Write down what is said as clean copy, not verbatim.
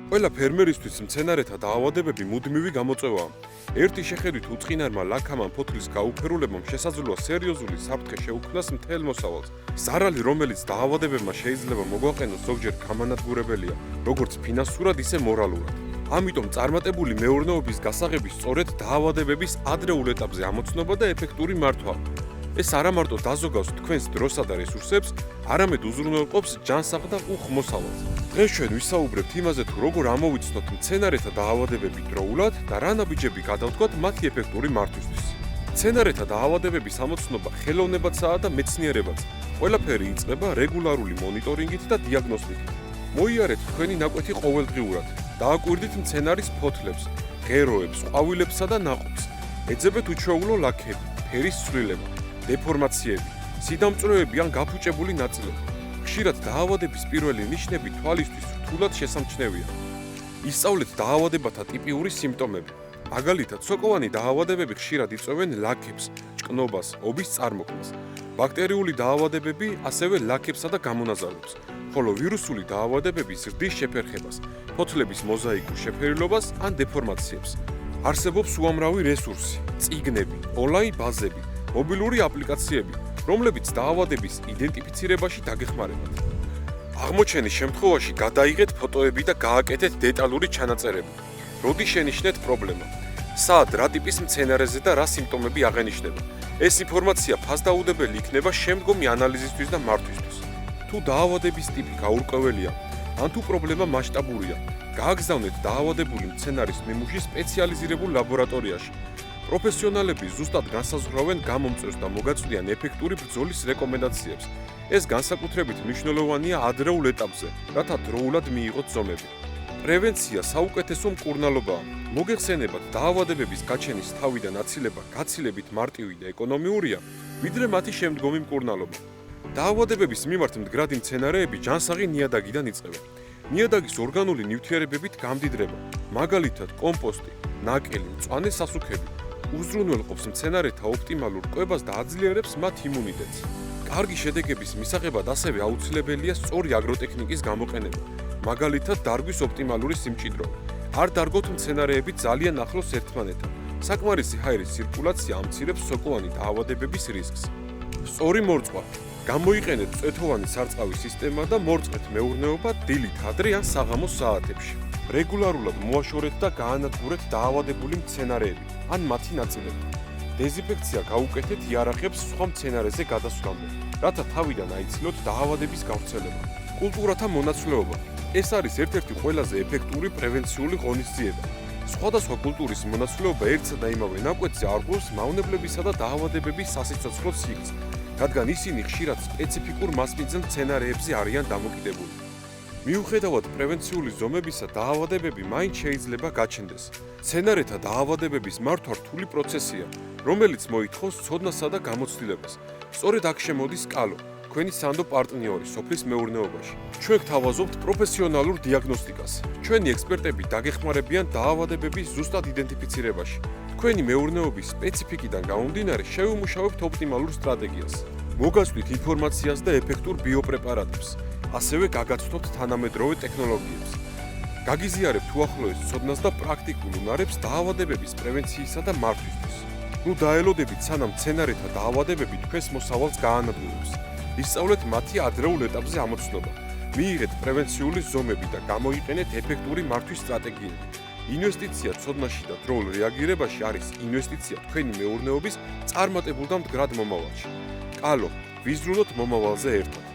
ყველა ფერმერისთვის მცენარეთა დაავადებები მუდმივი გამოწვევაა. ერთი შეხედვით უწყინარმა ლაქამ ან ფოთლის გაუფერულებამ შესაძლოა სერიოზული საფრთხე შეუქმნას მთელ მოსავალს. ზარალი, რომელიც დაავადებებმა შეიძლება მოგვაყენოს, ზოგჯერ გამანადგურებელია, როგორც ფინანსურად, ისე მორალურად. ამიტომ წარმატებული მეურნეობის გასაღები სწორედ დაავადებების ადრეულ ეტაპზე ამოცნობა და ეფექტური მართვა. ეს არა მარტო დაზოგავს თქვენს დროსა და რესურსებს, არამედ უზრუნველყოფს ჯანსაღ და უხ მოსავალს. დღეს ჩვენ ვისაუბრებთ იმაზე, თუ როგორ ამოვიცნოთ მცენარეთა დაავადებები დროულად და რა ნაბიჯები გადავთქვათ მათი ეფექტური მართვისთვის. მცენარეთა დაავადებების ამოცნობა ხელოვნებაცაა და მეცნიერებაც. ყველაფერი იწყება რეგულარული მონიტორინგით და დიაგნოსტიკით. მოიარეთ თქვენი ნაკვეთი ყოველდღიურად. დააკვირდით მცენარის ფოთლებს, ღეროებს, ყვავილებსა და ნაყოფს. ეძებეთ უჩვეულო ლაქები, ფერის ცვლილება, დეფორმაციები, სიდამწვროები ან გაფუჭებული ნაწილები. ხშირად დაავადების პირველი ნიშნები თვალისთვის რთულად შესამჩნევია. ისწავლეთ დაავადებათა ტიპიური სიმპტომები. მაგალითად, სოკოვანი დაავადებები ხშირად იწვევენ ლაქებს, ჭკნობას, ობის წარმოქმნას. ბაქტერიული დაავადებები ასევე ლაქებსა და გამონაზარვებს, ხოლო ვირუსული დაავადებები ზრდის შეფერხებას, ფოთლების მოზაიკურ შეფერილობას ან დეფორმაციებს. არსებობს უამრავი რესურსი, წიგნები, ონლაინ ბაზები, მობილური აპლიკაციები, რომლებიც დაავადების იდენტიფიცირებაში დაგეხმარებათ. აღმოჩენის შემთხვევაში გადაიღეთ ფოტოები და გააკეთეთ დეტალური ჩანაწერები. როდი შენიშნეთ პრობლემა, სად, რა ტიპის მცენარეზე და რა სიმპტომები აღენიშნება. ეს ინფორმაცია ფასდაუდებელი იქნება შემდგომი ანალიზისთვის და მართვისთვის. თუ დაავადების ტიპი გაურკვეველია, ან თუ პრობლემა მასშტაბურია, გააგზავნეთ დაავადებული მცენარის ნიმუში სპეციალიზირებულ ლაბორატორიაში. პროფესიონალები ზუსტად განსაზღვრავენ გამომწვევს და მოგაწვდიან ეფექტური ბრძოლის რეკომენდაციებს. ეს განსაკუთრებით მნიშვნელოვანია ადრეულ ეტაპზე, რათა დროულად მიიღოთ ზომები. პრევენცია საუკეთესო მკურნალობაა. მოგეხსენებათ, დაავადებების გაჩენის თავი და ნაცილება გაცილებით მარტივი და ეკონომიურია, ვიდრე მათი შემდგომი მკურნალობა. დაავადებების მიმართ მდგრადი მცენარეები ჯანსაღი ნიადაგიდან იწყება. ნიადაგის ორგანული ნივთიერებებით გამდიდრება, მაგალითად, კომპოსტი, ნაკელი, მწვანე სასუქები. უზრუნველყოფს მცენარეთა ოპტიმალურ კვებას და აძლიერებს მათ იმუნიტეტს. კარგი შედეგების მისაღებად ასევე აუცილებელია სწორი აგროტექნიკის გამოყენება, მაგალითად, დარგვის ოპტიმალური სიმჭიდროვე. არ დარგოთ მცენარეები ძალიან ახლოს ერთმანეთთან. საკმარისი ჰაერის ცირკულაცია ამცირებს სოკოვანი დაავადებების რისკს. სწორი მორწყვა. გამოიყენეთ წვეთოვანი სარწყავის სისტემა და მორწყეთ მეურნეობა დილით ადრე ან საღამოს საათებში. რეგულარულად მოაშორეთ და გაანადგურეთ დაავადებული მცენარეები ან მათი ნაწილები. დეზინფექცია გაუკეთეთ იარაღებს სხვა მცენარეზე გადასვლამდე, რათა თავიდან აიცილოთ დაავადების გავრცელება. კულტურათა მონაცვლეობა. ეს არის ერთ-ერთი ყველაზე ეფექტური პრევენციული ღონისძიება. სხვადასხვა კულტურის მონაცვლეობა ერთსა და იმავე ნაკვეთზე არღვევს მავნებლებისა და დაავადებების სასიცოცხლო სიგრძს, რადგან ისინი ხშირად სპეციფიკურ მასპინძელ მცენარეებზე არიან დამოკიდებული. მიუხედავად პრევენციული ზომებისა, დაავადებები მაინც შეიძლება გაჩნდეს. მცენარეთა დაავადებების მართვა რთული პროცესია, რომელიც მოითხოვს ცოდნასა და გამოცდილებას. სწორედ აქ შემოდის კალო, თქვენი სანდო პარტნიორი სოფლის მეურნეობაში. ჩვენ გთავაზობთ პროფესიონალურ დიაგნოსტიკას. ჩვენი ექსპერტები დაგეხმარებიან დაავადებების ზუსტად იდენტიფიცირებაში. თქვენი მეურნეობის სპეციფიკიდან გამომდინარე, შევიმუშავებთ ოპტიმალურ სტრატეგიას. მოგაწვდით ინფორმაციას და ეფექტურ ბიოპრეპარატებს. ასევე გაგაცნობთ თანამედროვე ტექნოლოგიებს. გაგიზიარებთ უახლოეს ცოდნას და პრაქტიკულ უნარებს დაავადებების პრევენციისა და მართვისთვის. ნუ დაელოდებით, სანამ მცენარეთა დაავადებები თქვენს მოსავალს გაანადგურებს. ისწავლეთ მათი ადრეულ ეტაპზე ამოცნობა. მიიღეთ პრევენციული ზომები და გამოიყენეთ ეფექტური მართვის სტრატეგიები. ინვესტიცია ცოდნაში და დროულ რეაგირებაში არის ინვესტიცია თქვენი მეურნეობის წარმატებულ და მდგრად მომავალში. კალო, ვიზრუნოთ მომავალზე ერთად.